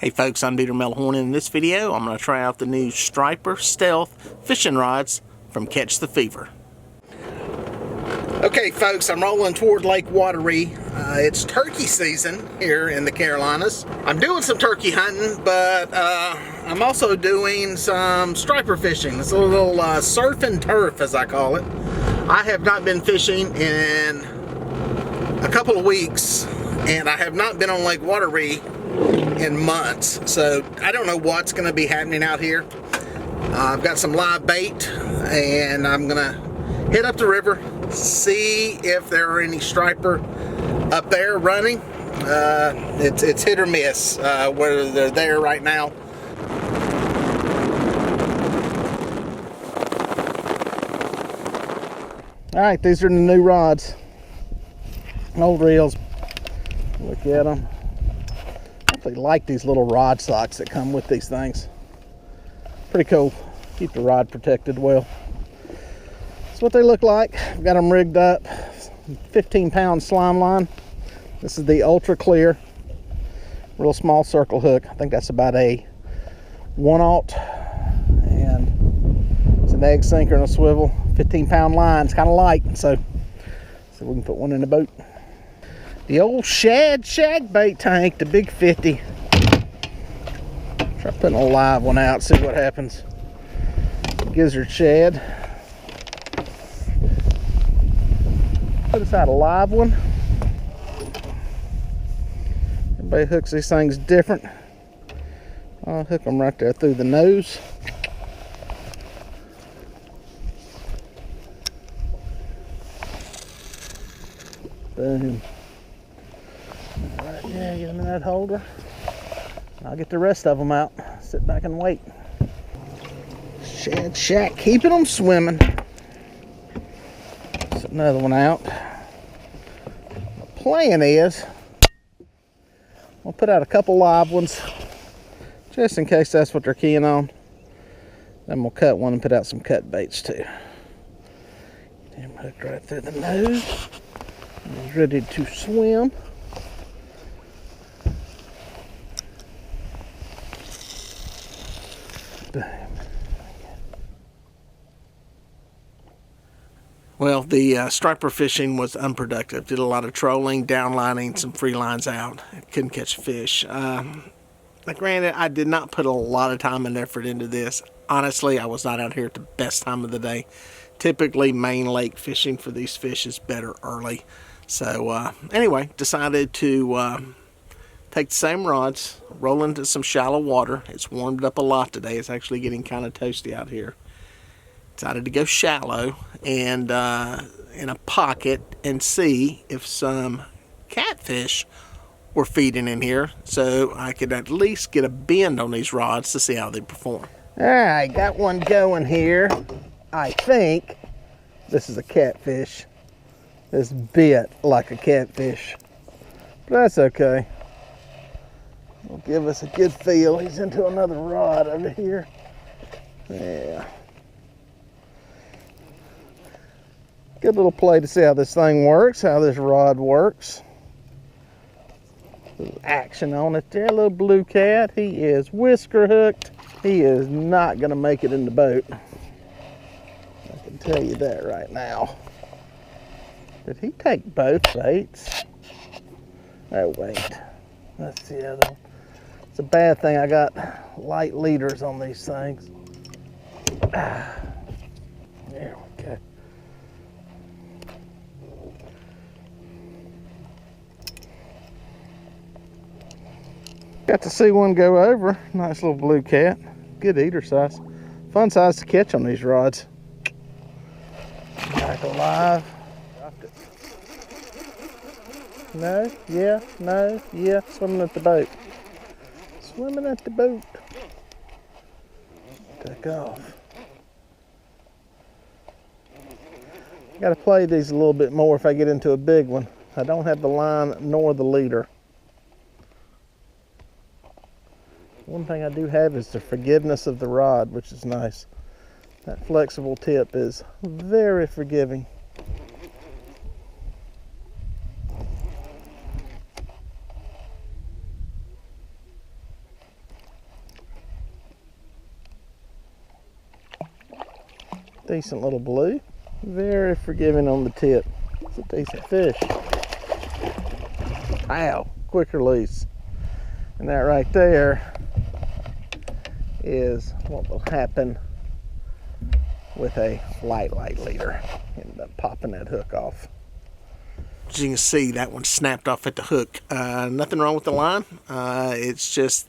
Hey folks, I'm Peter Melhorn. In this video, I'm going to try out the new Striper Stealth fishing rods from Catch the Fever. Okay folks, I'm rolling toward Lake Wateree. It's turkey season here in the Carolinas. I'm doing some turkey hunting, but I'm also doing some striper fishing. It's a little surf and turf, as I call it. I have not been fishing in a couple of weeks, and I have not been on Lake Wateree in months, so I don't know what's going to be happening out here. I've got some live bait, and I'm gonna head up the river, see if there are any striper up there running. It's hit or miss whether they're there right now. Alright, these are the new rods, old reels. Look at them. I like these little rod socks that come with these things. Pretty cool. Keep the rod protected well. That's what they look like. I've got them rigged up. 15-pound slime line. This is the ultra clear, real small circle hook. I think that's about a 1/0, and it's an egg sinker and a swivel. 15-pound line. It's kind of light, so we can put one in the boat. The old shad shag bait tank, the big 50. Try putting a live one out, see what happens. Gizzard shad. Put us out a live one. Everybody hooks these things different. I'll hook them right there through the nose. Boom. Right there, get them in that holder. I'll get the rest of them out. Sit back and wait. Shad shack, keeping them swimming. Set another one out. The plan is, I'll put out a couple live ones, just in case that's what they're keying on. Then we'll cut one and put out some cut baits too. Damn, hooked right through the nose. He's ready to swim. Boom. Well, the striper fishing was unproductive. Did a lot of trolling, downlining, some free lines out. Couldn't catch a fish. Granted, I did not put a lot of time and effort into this. Honestly, I was not out here at the best time of the day. Typically, main lake fishing for these fish is better early. So anyway, decided to take the same rods, roll into some shallow water. It's warmed up a lot today. It's actually getting kind of toasty out here. Decided to go shallow and in a pocket and see if some catfish were feeding in here, so I could at least get a bend on these rods to see how they perform. All right, got one going here. I think this is a catfish. This bit like a catfish, but that's okay. Will give us a good feel. He's into another rod over here. Yeah. Good little play to see how this thing works, how this rod works. Little action on it there, little blue cat. He is whisker hooked. He is not gonna make it in the boat. I can tell you that right now. Did he take both baits? Oh wait, let's see how they. It's a bad thing I got light leaders on these things. There we go. Got to see one go over. Nice little blue cat. Good eater size. Fun size to catch on these rods. Back alive. Dropped it. No, yeah, no, yeah. Swimming at the boat. Swimming at the boat. Take off. Got to play these a little bit more if I get into a big one. I don't have the line nor the leader. One thing I do have is the forgiveness of the rod, which is nice. That flexible tip is very forgiving. Decent little blue. Very forgiving on the tip. It's a decent fish. Ow, quick release. And that right there is what will happen with a light leader. End up popping that hook off. As you can see, that one snapped off at the hook. Nothing wrong with the line. It's just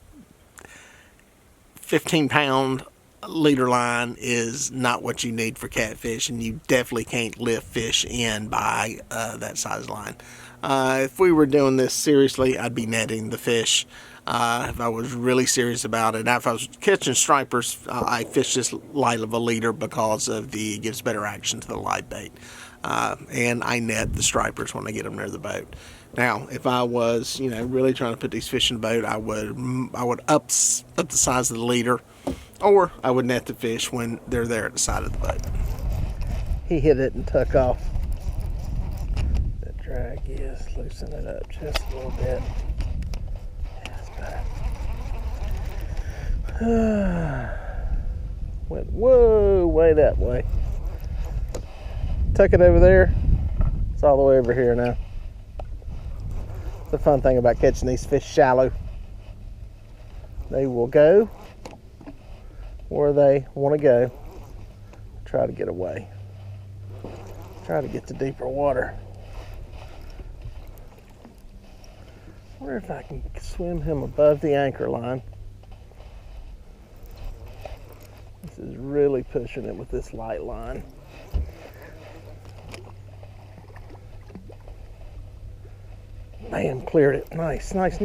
15-pound leader line is not what you need for catfish, and you definitely can't lift fish in by that size line. If we were doing this seriously, I'd be netting the fish. If I was really serious about it. Now, if I was catching stripers, I fish this light of a leader because it gives better action to the live bait. And I net the stripers when I get them near the boat. Now, if I was, really trying to put these fish in the boat, I would up the size of the leader, or I would net the fish when they're there at the side of the boat. He hit it and took off. The drag is loosen it up just a little bit. Went way that way. Tuck it over there. It's all the way over here now. The fun thing about catching these fish shallow, they will go where they want to go. Try to get away. Try to get to deeper water. I wonder if I can swim him above the anchor line. This is really pushing it with this light line. Man, cleared it. Nice. I got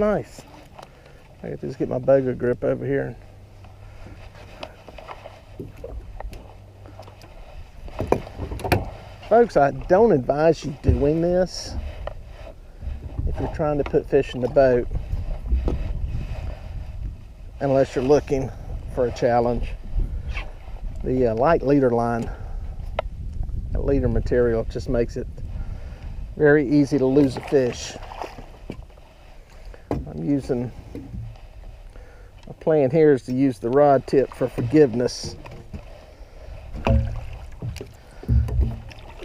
to just get my boga grip over here. Folks, I don't advise you doing this if you're trying to put fish in the boat, unless you're looking for a challenge. The light leader line, that leader material, just makes it very easy to lose a fish. My plan here is to use the rod tip for forgiveness.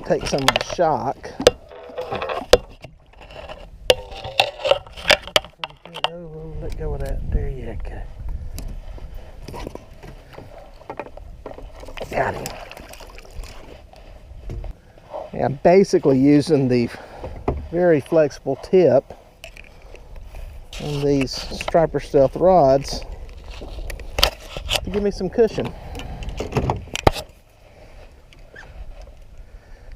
Take some of the shock. Oh, let go of that. There you go. Got him. Yeah, I'm basically using the very flexible tip on these Striper Stealth rods to give me some cushion.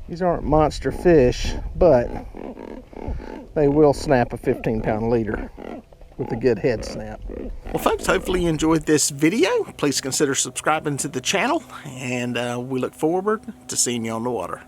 These aren't monster fish, but they will snap a 15-pound leader with a good head snap. Well, folks, hopefully you enjoyed this video. Please consider subscribing to the channel, and we look forward to seeing you on the water.